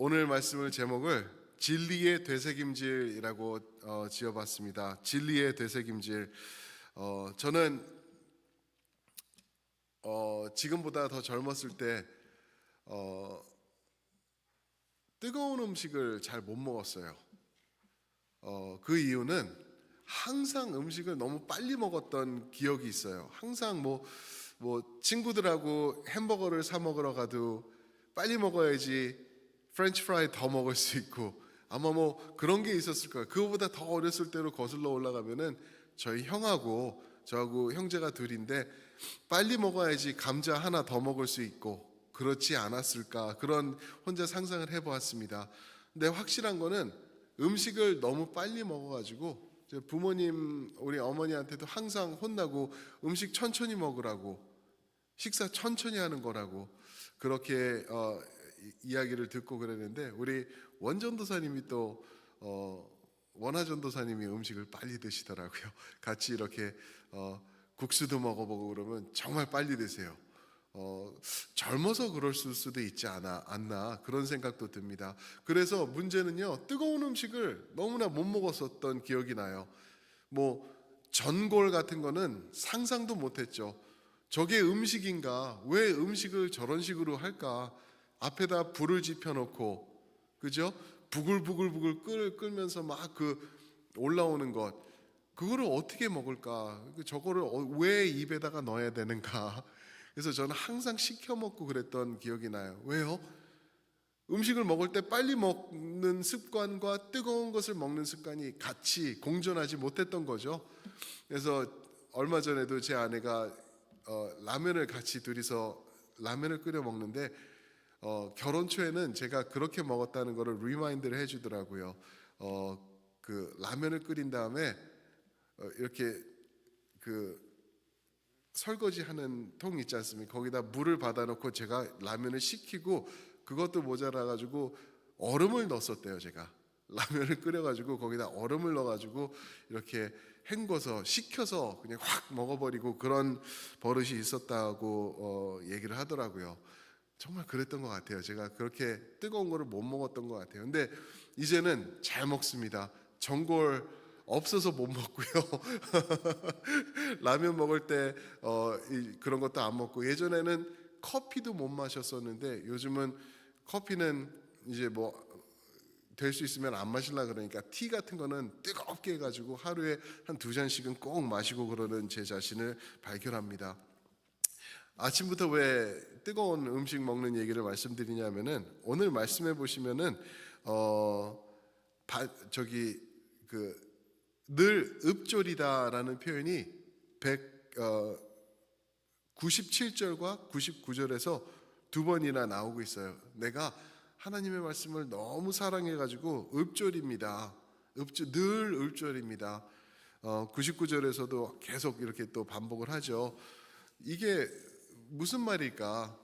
오늘 말씀을 제목을 진리의 되새김질이라고 지어봤습니다. 진리의 되새김질. 저는 지금보다 더 젊었을 때 뜨거운 음식을 잘 못 먹었어요. 그 이유는 항상 음식을 너무 빨리 먹었던 기억이 있어요. 항상 뭐 친구들하고 햄버거를 사 먹으러 가도 빨리 먹어야지 프렌치 프라이 더 먹을 수 있고, 아마 뭐 그런 게 있었을 거예요. 그거보다 더 어렸을 때로 거슬러 올라가면은 저희 형하고 저하고 형제가 둘인데 빨리 먹어야지 감자 하나 더 먹을 수 있고 그렇지 않았을까, 그런 혼자 상상을 해보았습니다. 근데 확실한 거는 음식을 너무 빨리 먹어가지고 부모님, 우리 어머니한테도 항상 혼나고 음식 천천히 먹으라고, 식사 천천히 하는 거라고 그렇게 이야기를 듣고 그랬는데, 우리 원전도사님이 또 원하전도사님이 음식을 빨리 드시더라고요. 같이 이렇게 국수도 먹어보고 그러면 정말 빨리 드세요. 젊어서 그럴 수도 있지 않나 그런 생각도 듭니다. 그래서 문제는요, 뜨거운 음식을 너무나 못 먹었었던 기억이 나요. 뭐 전골 같은 거는 상상도 못했죠. 저게 음식인가? 왜 음식을 저런 식으로 할까? 앞에다 불을 지펴놓고, 그죠? 부글부글 끓면서 막 그 올라오는 것, 그거를 어떻게 먹을까? 저거를 왜 입에다가 넣어야 되는가? 그래서 저는 항상 시켜 먹고 그랬던 기억이 나요. 왜요? 음식을 먹을 때 빨리 먹는 습관과 뜨거운 것을 먹는 습관이 같이 공존하지 못했던 거죠. 그래서 얼마 전에도 제 아내가 라면을 같이 둘이서 라면을 끓여 먹는데, 결혼 초에는 제가 그렇게 먹었다는 거를 리마인드를 해주더라고요. 그 라면을 끓인 다음에 이렇게 그 설거지하는 통 있지 않습니까? 거기다 물을 받아놓고 제가 라면을 식히고 그것도 모자라가지고 얼음을 넣었었대요. 제가 라면을 끓여가지고 거기다 얼음을 넣어가지고 이렇게 헹궈서 식혀서 그냥 확 먹어버리고 그런 버릇이 있었다고 얘기를 하더라고요. 정말 그랬던 것 같아요. 제가 그렇게 뜨거운 거를 못 먹었던 것 같아요. 근데 이제는 잘 먹습니다. 전골 없어서 못 먹고요. 라면 먹을 때 그런 것도 안 먹고, 예전에는 커피도 못 마셨었는데 요즘은 커피는 이제 뭐 될 수 있으면 안 마실라 그러니까 티 같은 거는 뜨겁게 해가지고 하루에 한 2잔씩은 꼭 마시고 그러는 제 자신을 발견합니다. 아침부터 왜 뜨거운 음식 먹는 얘기를 말씀드리냐면은, 오늘 말씀해 보시면은 저기 늘 읍조리다라는 표현이 197절과 99절에서 두 번이나 나오고 있어요. 내가 하나님의 말씀을 너무 사랑해가지고 읍조립니다. 늘 읍조립니다. 99절에서도 계속 이렇게 또 반복을 하죠. 이게 무슨 말일까?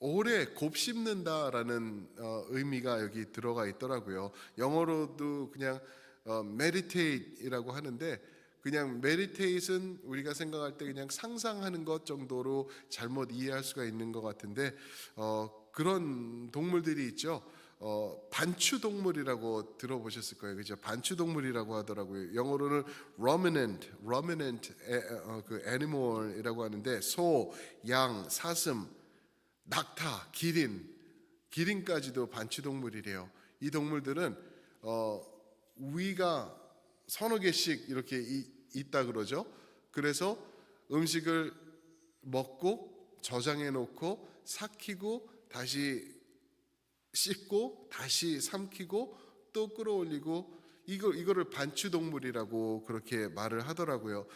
오래 곱씹는다라는 의미가 여기 들어가 있더라고요. 영어로도 그냥 meditate이라고 하는데, 그냥 meditate은 우리가 생각할 때 그냥 상상하는 것 정도로 잘못 이해할 수가 있는 것 같은데, 그런 동물들이 있죠. 반추동물이라고 들어보셨을 거예요, 그죠? 반추동물이라고 하더라고요. 영어로는 ruminant 그 animal이라고 하는데, 소, 양, 사슴, 낙타, 기린까지도 반추동물이래요. 이 동물들은 위가 서너 개씩 이렇게 있다 그러죠. 그래서 음식을 먹고 저장해 놓고 삭히고 다시 씻고 다시 삼키고 또 끌어올리고, 이거를 반추동물이라고 그렇게 말을 하더라고요.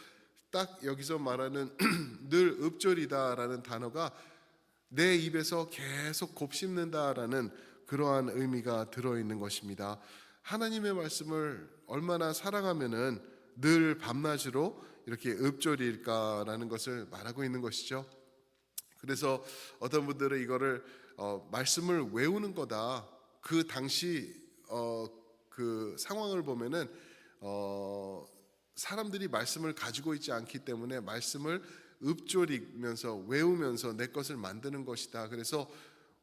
딱 여기서 말하는 늘 읍조리다라는 단어가 내 입에서 계속 곱씹는다라는 그러한 의미가 들어있는 것입니다. 하나님의 말씀을 얼마나 사랑하면은 늘 밤낮으로 이렇게 읍조릴까라는 것을 말하고 있는 것이죠. 그래서 어떤 분들은 이거를 말씀을 외우는 거다, 그 당시 그 상황을 보면은 사람들이 말씀을 가지고 있지 않기 때문에 말씀을 읊조리면서 외우면서 내 것을 만드는 것이다. 그래서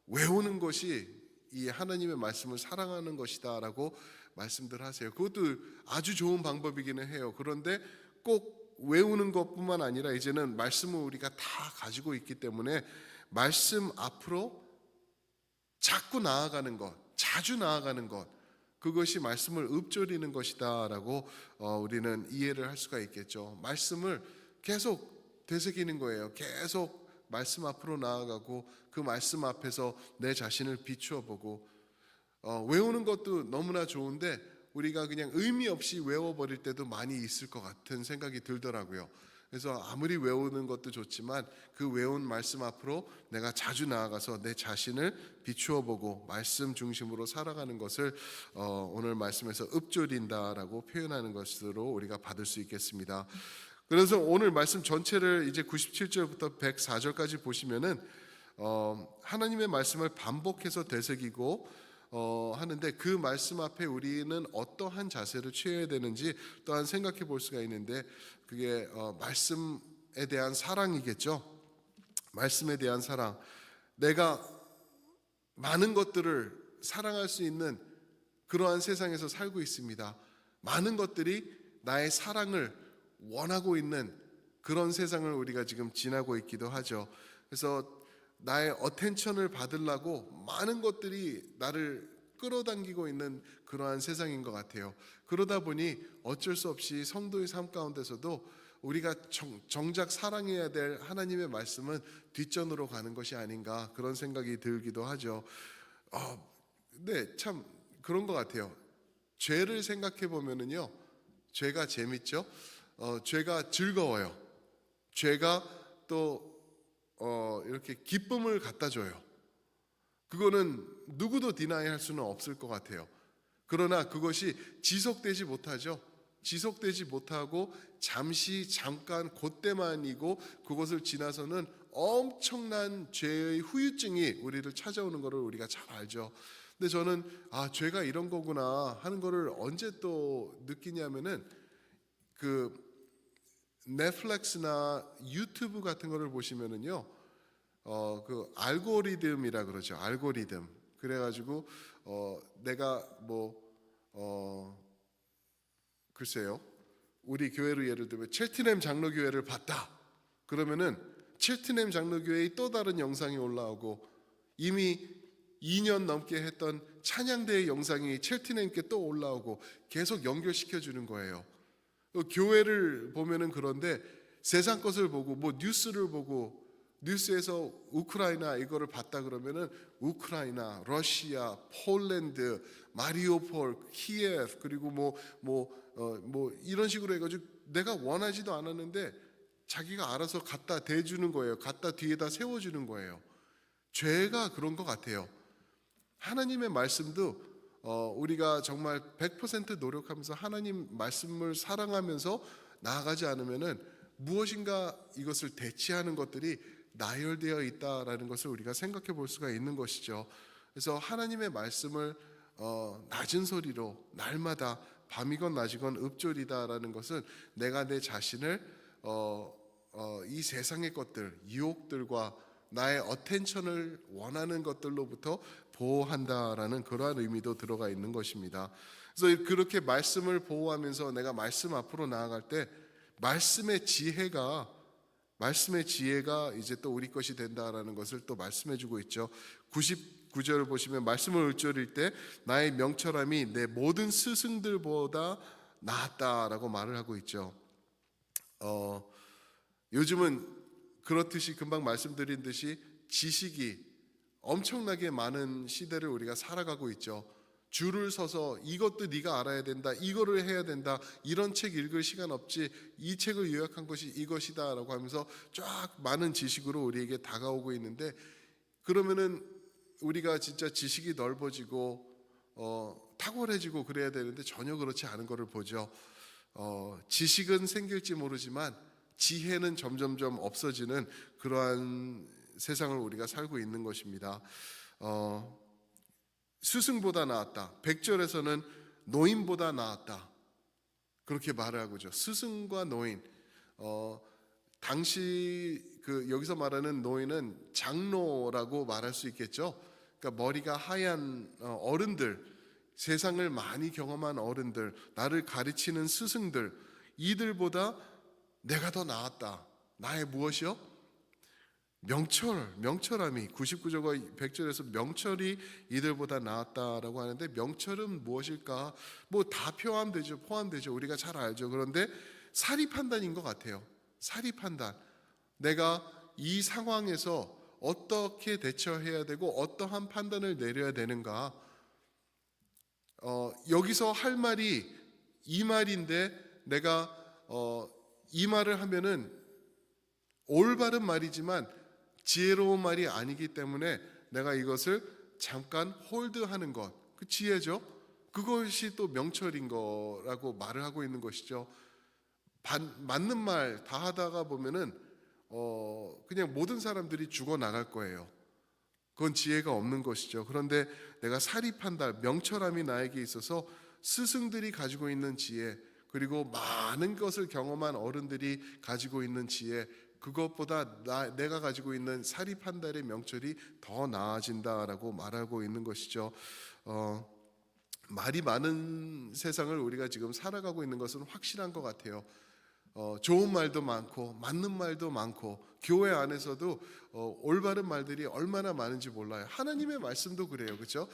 외우는 것이 이 하나님의 말씀을 사랑하는 것이다라고 말씀들 하세요. 그것도 아주 좋은 방법이기는 해요. 그런데 꼭 외우는 것뿐만 아니라 이제는 말씀을 우리가 다 가지고 있기 때문에 말씀 앞으로 자꾸 나아가는 것, 자주 나아가는 것, 그것이 말씀을 읊조리는 것이다라고 우리는 이해를 할 수가 있겠죠. 말씀을 계속 되새기는 거예요. 계속 말씀 앞으로 나아가고 그 말씀 앞에서 내 자신을 비추어 보고, 외우는 것도 너무나 좋은데 우리가 그냥 의미 없이 외워버릴 때도 많이 있을 것 같은 생각이 들더라고요. 그래서 아무리 외우는 것도 좋지만 그 외운 말씀 앞으로 내가 자주 나아가서 내 자신을 비추어 보고 말씀 중심으로 살아가는 것을 오늘 말씀에서 읊조린다라고 표현하는 것으로 우리가 받을 수 있겠습니다. 그래서 오늘 말씀 전체를 이제 97절부터 104절까지 보시면은 하나님의 말씀을 반복해서 되새기고 하는데, 그 말씀 앞에 우리는 어떠한 자세를 취해야 되는지 또한 생각해 볼 수가 있는데, 그게 말씀에 대한 사랑이겠죠. 말씀에 대한 사랑. 내가 많은 것들을 사랑할 수 있는 그러한 세상에서 살고 있습니다. 많은 것들이 나의 사랑을 원하고 있는 그런 세상을 우리가 지금 지나고 있기도 하죠. 그래서 나의 어텐션을 받으려고 많은 것들이 나를 끌어당기고 있는 그러한 세상인 것 같아요. 그러다 보니 어쩔 수 없이 성도의 삶 가운데서도 우리가 정작 사랑해야 될 하나님의 말씀은 뒷전으로 가는 것이 아닌가, 그런 생각이 들기도 하죠. 근데 참 그런 것 같아요. 죄를 생각해 보면은요, 죄가 재밌죠. 죄가 즐거워요. 죄가 또 이렇게 기쁨을 갖다 줘요. 그거는 누구도 디나이할 수는 없을 것 같아요. 그러나 그것이 지속되지 못하죠. 지속되지 못하고 잠깐 그때만이고, 그것을 지나서는 엄청난 죄의 후유증이 우리를 찾아오는 것을 우리가 잘 알죠. 근데 저는 죄가 이런 거구나 하는 거를 언제 또 느끼냐면은 그 넷플릭스나 유튜브 같은 거를 보시면은요, 그 알고리즘이라 그러죠. 알고리즘. 그래가지고 내가 글쎄요, 우리 교회로 예를 들면 첼트넘 장로교회를 봤다. 그러면은 첼트넘 장로교회의 또 다른 영상이 올라오고, 이미 2년 넘게 했던 찬양대의 영상이 첼트넘께 또 올라오고 계속 연결시켜 주는 거예요. 교회를 보면은 그런데 세상 것을 보고 뉴스를 보고, 뉴스에서 우크라이나 이거를 봤다 그러면은 우크라이나, 러시아, 폴란드, 마리오폴, 키예프, 그리고 이런 식으로 해가지고 내가 원하지도 않았는데 자기가 알아서 갖다 대주는 거예요. 갖다 뒤에다 세워주는 거예요. 죄가 그런 것 같아요. 하나님의 말씀도 우리가 정말 100% 노력하면서 하나님 말씀을 사랑하면서 나아가지 않으면은 무엇인가 이것을 대체하는 것들이 나열되어 있다라는 것을 우리가 생각해 볼 수가 있는 것이죠. 그래서 하나님의 말씀을 낮은 소리로 날마다 밤이건 낮이건 읊조리다라는 것은 내가 내 자신을 이 세상의 것들, 유혹들과 나의 어텐션을 원하는 것들로부터 보호한다라는 그러한 의미도 들어가 있는 것입니다. 그래서 그렇게 말씀을 보호하면서 내가 말씀 앞으로 나아갈 때 말씀의 지혜가 이제 또 우리 것이 된다라는 것을 또 말씀해주고 있죠. 99절을 보시면 말씀을 읊조릴 때 나의 명철함이 내 모든 스승들보다 낫다라고 말을 하고 있죠. 요즘은 그렇듯이 금방 말씀드린 듯이 지식이 엄청나게 많은 시대를 우리가 살아가고 있죠. 줄을 서서 이것도 네가 알아야 된다, 이거를 해야 된다, 이런 책 읽을 시간 없지, 이 책을 요약한 것이 이것이다 라고 하면서 쫙 많은 지식으로 우리에게 다가오고 있는데, 그러면은 우리가 진짜 지식이 넓어지고 탁월해지고 그래야 되는데 전혀 그렇지 않은 것을 보죠. 지식은 생길지 모르지만 지혜는 점점점 없어지는 그러한 세상을 우리가 살고 있는 것입니다. 스승보다 나았다. 100절에서는 노인보다 나았다. 그렇게 말을 하고죠. 스승과 노인. 당시 여기서 말하는 노인은 장로라고 말할 수 있겠죠. 그러니까 머리가 하얀 어른들, 세상을 많이 경험한 어른들, 나를 가르치는 스승들, 이들보다 내가 더 나았다. 나의 무엇이요? 명철함이 99절과 100절에서 명철이 이들보다 나았다라고 하는데, 명철은 무엇일까? 뭐 다 포함되죠. 우리가 잘 알죠. 그런데 사리 판단인 것 같아요. 사리 판단. 내가 이 상황에서 어떻게 대처해야 되고 어떠한 판단을 내려야 되는가. 여기서 할 말이 이 말인데, 내가 이 말을 하면은 올바른 말이지만 지혜로운 말이 아니기 때문에 내가 이것을 잠깐 홀드하는 것, 그 지혜죠. 그것이 또 명철인 거라고 말을 하고 있는 것이죠. 맞는 말 다 하다가 보면은 그냥 모든 사람들이 죽어 나갈 거예요. 그건 지혜가 없는 것이죠. 그런데 내가 사리 판단, 명철함이 나에게 있어서 스승들이 가지고 있는 지혜, 그리고 많은 것을 경험한 어른들이 가지고 있는 지혜, 그것보다 내가 가지고 있는 사리 판단의 명철이 더 나아진다라고 말하고 있는 것이죠. 말이 많은 세상을 우리가 지금 살아가고 있는 것은 확실한 것 같아요. 좋은 말도 많고 맞는 말도 많고, 교회 안에서도 올바른 말들이 얼마나 많은지 몰라요. 하나님의 말씀도 그래요, 그렇죠?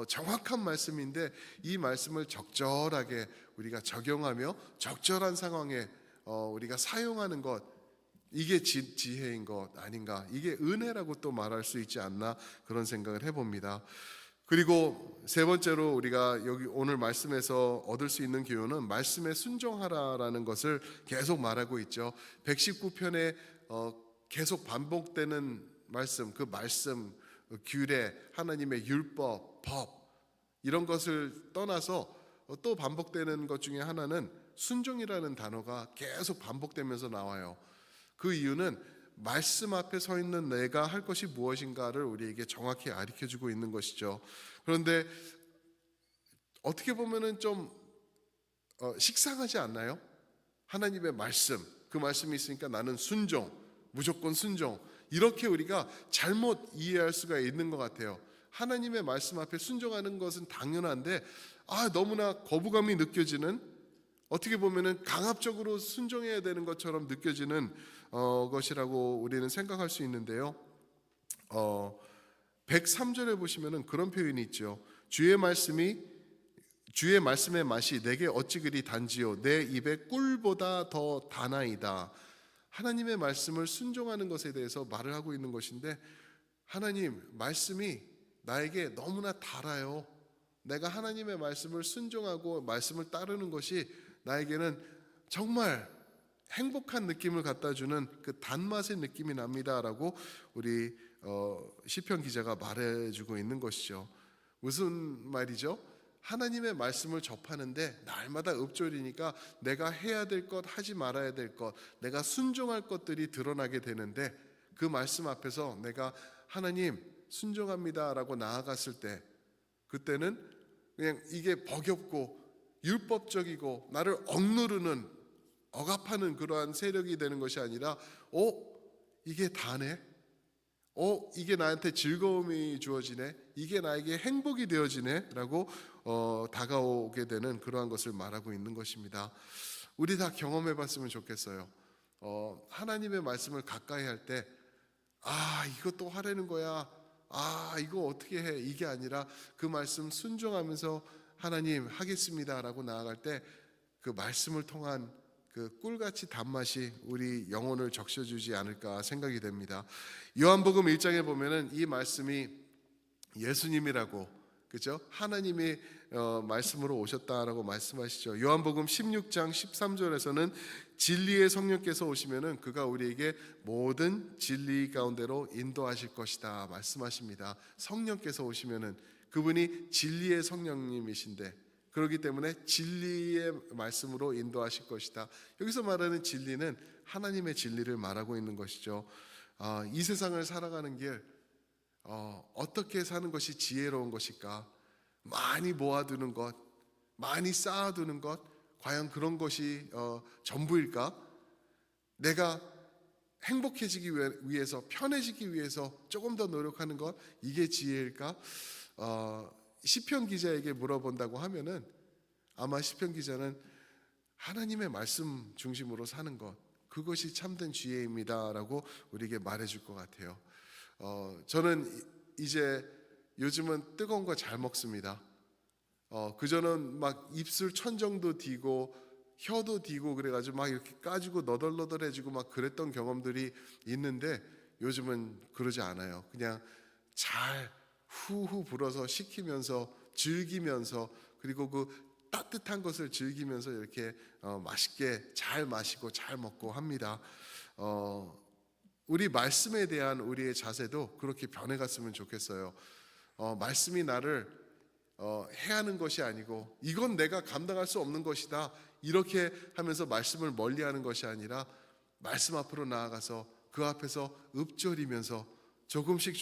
정확한 말씀인데 이 말씀을 적절하게 우리가 적용하며 적절한 상황에 우리가 사용하는 것, 이게 지혜인 것 아닌가, 이게 은혜라고 또 말할 수 있지 않나, 그런 생각을 해봅니다. 그리고 세 번째로 우리가 여기 오늘 말씀에서 얻을 수 있는 교훈은 말씀에 순종하라라는 것을 계속 말하고 있죠. 119편에 계속 반복되는 말씀, 그 말씀, 규례, 하나님의 율법, 법, 이런 것을 떠나서 또 반복되는 것 중에 하나는 순종이라는 단어가 계속 반복되면서 나와요. 그 이유는 말씀 앞에 서 있는 내가 할 것이 무엇인가를 우리에게 정확히 가르쳐주고 있는 것이죠. 그런데 어떻게 보면은 좀 식상하지 않나요? 하나님의 말씀, 그 말씀이 있으니까 나는 순종, 무조건 순종, 이렇게 우리가 잘못 이해할 수가 있는 것 같아요. 하나님의 말씀 앞에 순종하는 것은 당연한데 너무나 거부감이 느껴지는, 어떻게 보면은 강압적으로 순종해야 되는 것처럼 느껴지는 것이라고 우리는 생각할 수 있는데요. 103절에 보시면은 그런 표현이 있죠. 주의 말씀의 맛이 내게 어찌 그리 단지요, 내 입에 꿀보다 더 다나이다. 하나님의 말씀을 순종하는 것에 대해서 말을 하고 있는 것인데, 하나님 말씀이 나에게 너무나 달아요. 내가 하나님의 말씀을 순종하고 말씀을 따르는 것이 나에게는 정말 행복한 느낌을 갖다 주는 그 단맛의 느낌이 납니다라고 우리 시편 기자가 말해주고 있는 것이죠. 무슨 말이죠? 하나님의 말씀을 접하는데 날마다 읊조리니까 내가 해야 될 것, 하지 말아야 될 것, 내가 순종할 것들이 드러나게 되는데, 그 말씀 앞에서 내가 하나님 순종합니다라고 나아갔을 때, 그때는 그냥 이게 버겁고 율법적이고 나를 억누르는, 억압하는 그러한 세력이 되는 것이 아니라 이게 다네, 이게 나한테 즐거움이 주어지네, 이게 나에게 행복이 되어지네 라고 다가오게 되는 그러한 것을 말하고 있는 것입니다. 우리 다 경험해 봤으면 좋겠어요. 하나님의 말씀을 가까이 할 때 이것도 하라는 거야, 이거 어떻게 해, 이게 아니라 그 말씀 순종하면서 하나님 하겠습니다 라고 나아갈 때 그 말씀을 통한 그 꿀같이 단맛이 우리 영혼을 적셔주지 않을까 생각이 됩니다. 요한복음 1장에 보면은 이 말씀이 예수님이라고, 그죠? 하나님이 말씀으로 오셨다라고 말씀하시죠. 요한복음 16장 13절에서는 진리의 성령께서 오시면은 그가 우리에게 모든 진리 가운데로 인도하실 것이다 말씀하십니다. 성령께서 오시면은 그분이 진리의 성령님이신데, 그렇기 때문에 진리의 말씀으로 인도하실 것이다. 여기서 말하는 진리는 하나님의 진리를 말하고 있는 것이죠. 이 세상을 살아가는 길, 어떻게 사는 것이 지혜로운 것일까? 많이 모아두는 것, 많이 쌓아두는 것, 과연 그런 것이 전부일까? 내가 행복해지기 위해서, 편해지기 위해서 조금 더 노력하는 것, 이게 지혜일까? 시편 기자에게 물어본다고 하면은 아마 시편 기자는 하나님의 말씀 중심으로 사는 것, 그것이 참된 지혜입니다라고 우리에게 말해줄 것 같아요. 저는 이제 요즘은 뜨거운 거 잘 먹습니다. 그전은 막 입술 천정도 디고 혀도 디고 그래가지고 막 이렇게 까지고 너덜너덜해지고 막 그랬던 경험들이 있는데 요즘은 그러지 않아요. 그냥 잘 후후 불어서 식히면서 즐기면서, 그리고 그 따뜻한 것을 즐기면서 이렇게 맛있게 잘 마시고 잘 먹고 합니다. 우리 말씀에 대한 우리의 자세도 그렇게 변해갔으면 좋겠어요. 말씀이 나를 해하는 것이 아니고 이건 내가 감당할 수 없는 것이다 이렇게 하면서 말씀을 멀리하는 것이 아니라 말씀 앞으로 나아가서 그 앞에서 읊조리면서 조금씩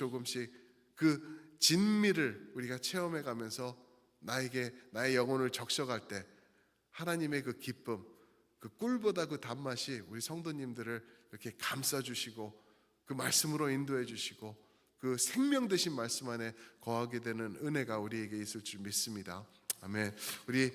그 진미를 우리가 체험해 가면서 나의 영혼을 적셔갈 때 하나님의 그 기쁨, 그 꿀보다 그 단맛이 우리 성도님들을 이렇게 감싸주시고 그 말씀으로 인도해 주시고 그 생명 되신 말씀 안에 거하게 되는 은혜가 우리에게 있을 줄 믿습니다. 아멘. 우리